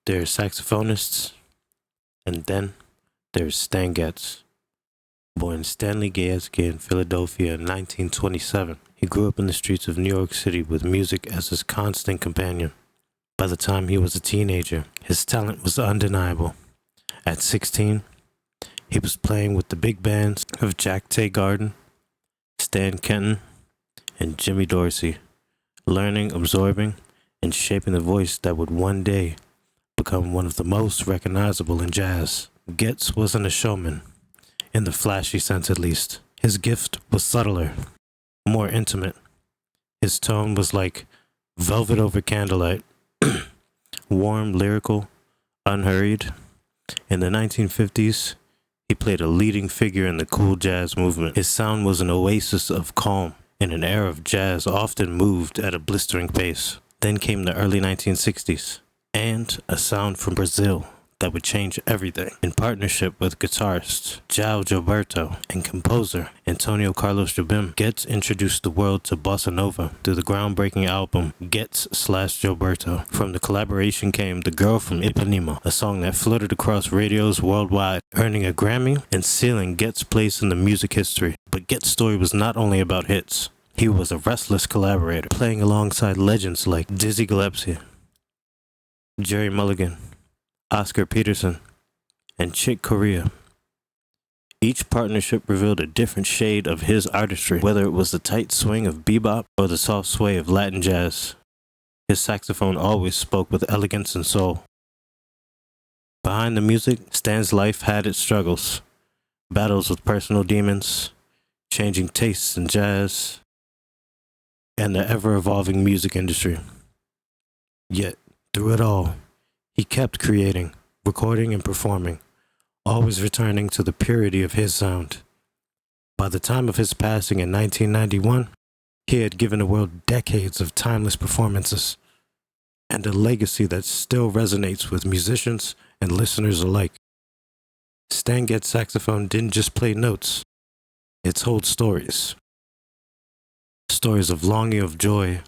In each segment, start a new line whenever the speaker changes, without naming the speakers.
there's saxophonists, and then there's Stan Getz. Born Stanley Getz in Philadelphia in 1927, he grew up in the streets of New York City with music as his constant companion. By the time he was a teenager, his talent was undeniable. At 16, he was playing with the big bands of Jack Teagarden, Stan Kenton, and Jimmy Dorsey, learning, absorbing, and shaping the voice that would one day become one of the most recognizable in jazz. Getz wasn't a showman, in the flashy sense at least. His gift was subtler, more intimate. His tone was like velvet over candlelight, warm, lyrical, unhurried. In the 1950s, he played a leading figure in the cool jazz movement. His sound was an oasis of calm in an era of jazz often moved at a blistering pace. Then came the early 1960s, and a sound from Brazil that would change everything. In partnership with guitarist João Gilberto and composer Antônio Carlos Jobim, Getz introduced the world to Bossa Nova through the groundbreaking album Getz/Gilberto. From the collaboration came The Girl from Ipanema, a song that fluttered across radios worldwide, earning a Grammy and sealing Getz's place in the music history. But Getz's story was not only about hits. He was a restless collaborator, playing alongside legends like Dizzy Gillespie, Gerry Mulligan, Oscar Peterson, and Chick Corea. Each partnership revealed a different shade of his artistry, whether it was the tight swing of bebop or the soft sway of Latin jazz. His saxophone always spoke with elegance and soul. Behind the music, Stan's life had its struggles, battles with personal demons, changing tastes in jazz, and the ever-evolving music industry. Yet, through it all, he kept creating, recording, and performing, always returning to the purity of his sound. By the time of his passing in 1991, he had given the world decades of timeless performances and a legacy that still resonates with musicians and listeners alike. Stan Getz saxophone didn't just play notes, it told stories. Stories of longing, of joy,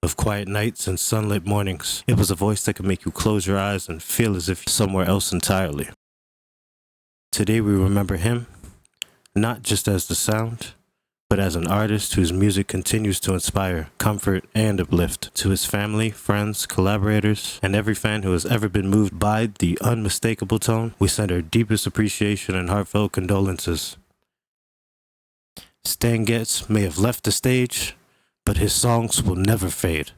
of quiet nights and sunlit mornings. It was a voice that could make you close your eyes and feel as if you're somewhere else entirely. Today we remember him, not just as the sound, but as an artist whose music continues to inspire, comfort, and uplift. To his family, friends, collaborators, and every fan who has ever been moved by the unmistakable tone, we send our deepest appreciation and heartfelt condolences. Stan Getz may have left the stage, but his songs will never fade.